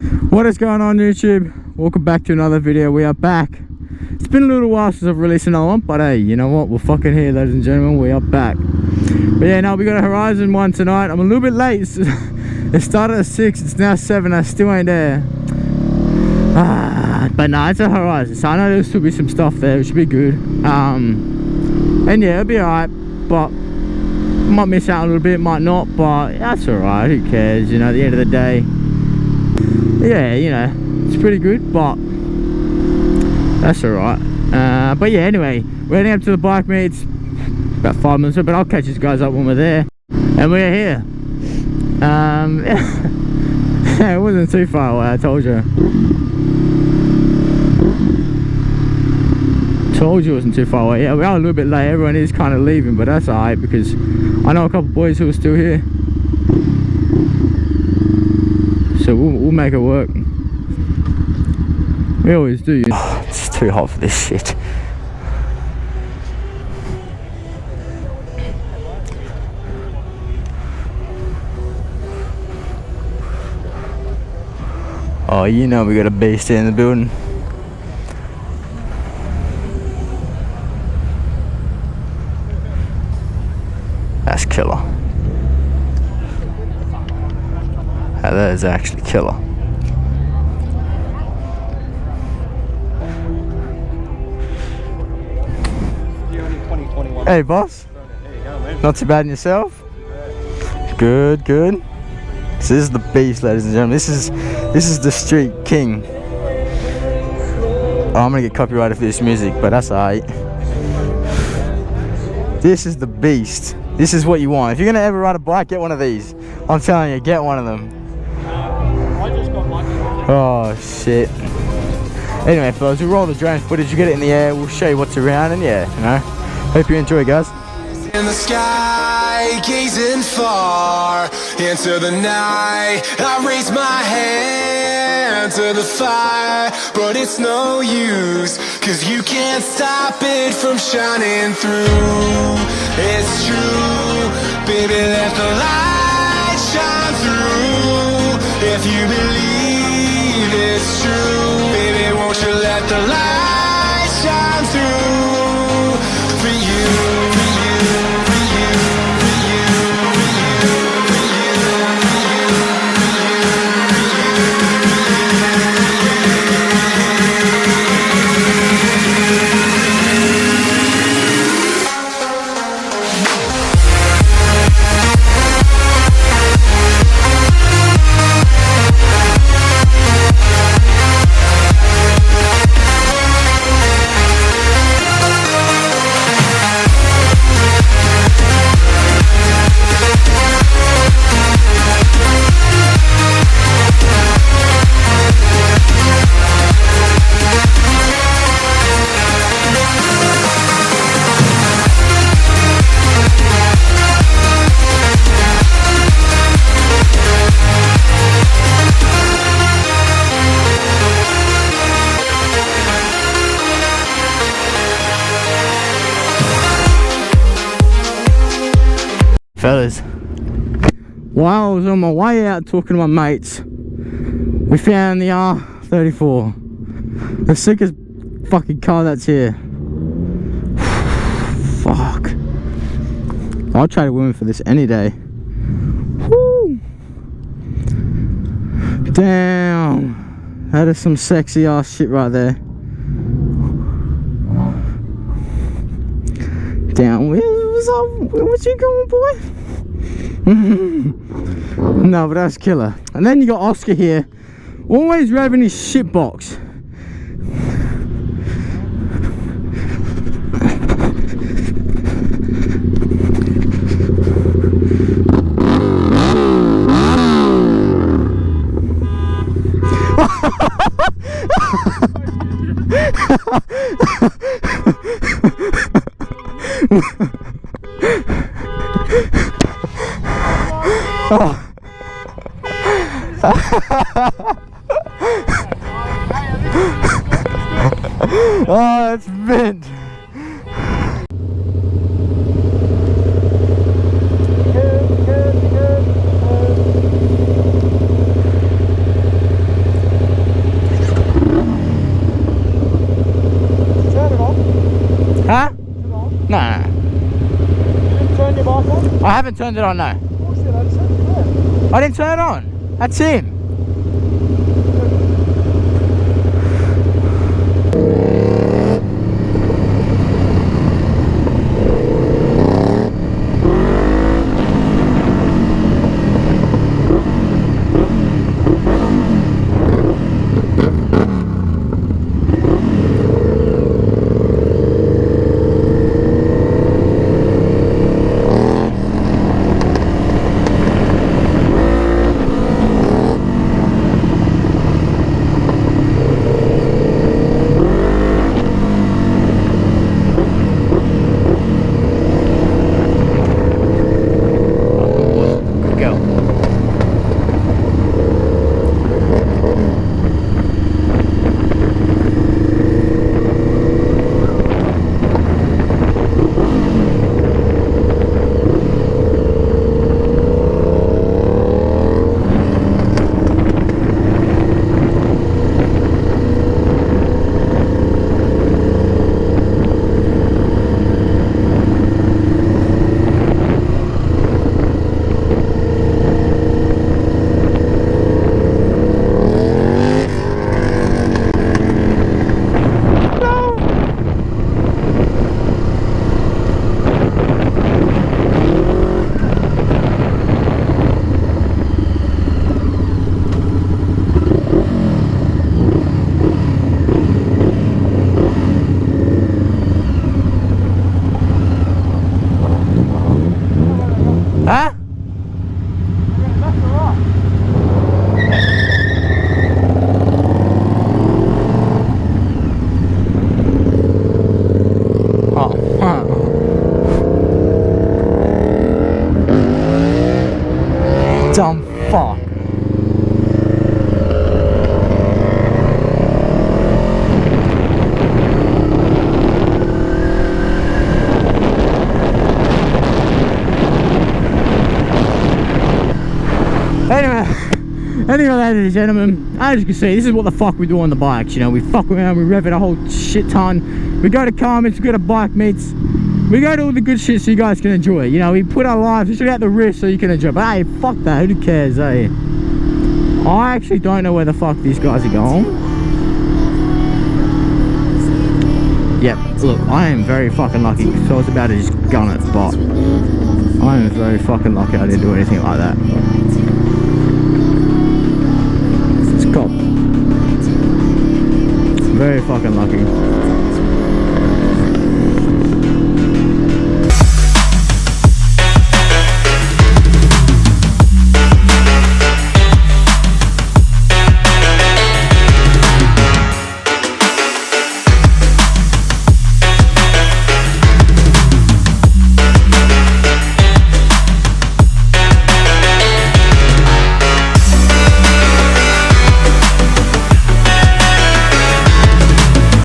What is going on, YouTube? Welcome back to another video. We are back. It's been a little while since I've released another one, but hey, you know what? We're fucking here, ladies and gentlemen. We are back. But yeah, now we got a Horizon one tonight. I'm a little bit late. It started at 6. It's now 7. I still ain't there. But nah, it's a Horizon, so I know there'll still be some stuff there, which should be good. And yeah, it'll be alright, but might miss out a little bit, might not, but that's alright. Who cares? You know, at the end of the day, yeah, you know, it's pretty good, but that's alright. But yeah, anyway, we're heading up to the bike meet. It's about 5 minutes, but I'll catch you guys up when we're there. And we're here. Yeah, it wasn't too far away, I told you. Told you it wasn't too far away. Yeah, we are a little bit late. Everyone is kind of leaving, but that's alright because I know a couple of boys who are still here. So we'll make it work. We always do. Oh, it's too hot for this shit. Oh, you know we got a beast here in the building. That's killer. That is actually killer. Hey boss. There you go, man. Not too bad in yourself? Good, good. So this is the beast, ladies and gentlemen. This is the street king. Oh, I'm gonna get copyrighted for this music, but that's alright. This is the beast. This is what you want. If you're gonna ever ride a bike, get one of these. I'm telling you, get one of them. I just got lucky. Oh shit. Anyway, fellas, we'll roll the drone footage. You get it in the air. We'll show you what's around, and yeah, you know. Hope you enjoy, guys. In the sky, gazing far into the night, I raise my hand to the fire, but it's no use, 'cause you can't stop it from shining through. It's true, baby, let the light shine through. If you believe it's true, baby, won't you let the light shine through for you. Fellas, while I was on my way out talking to my mates, we found the R34, the sickest fucking car that's here. Fuck, I'll trade a woman for this any day. Woo. Damn, that is some sexy ass shit right there. Damn, what's up? What you going, boy? No, but that's killer. And then you got Oscar here, always revving his shit box. Oh. Oh, it's mint. haven't turned it on, no. Oh shit, I just had it. I didn't turn it on. That's him. Huh? Left or right? Oh, huh. Dumb fuck. Anyway, ladies and gentlemen, as you can see, this is what the fuck we do on the bikes. You know, we fuck around, we rev it a whole shit ton. We go to car meets, we go to bike meets. We go to all the good shit so you guys can enjoy it. You know, we put our lives, we shoot out the risk so you can enjoy it. But hey, fuck that, who cares, eh? I actually don't know where the fuck these guys are going. Yep, look, I am very fucking lucky, so I was about to just gun it, but I am very fucking lucky I didn't do anything like that. It's cop. Very fucking lucky.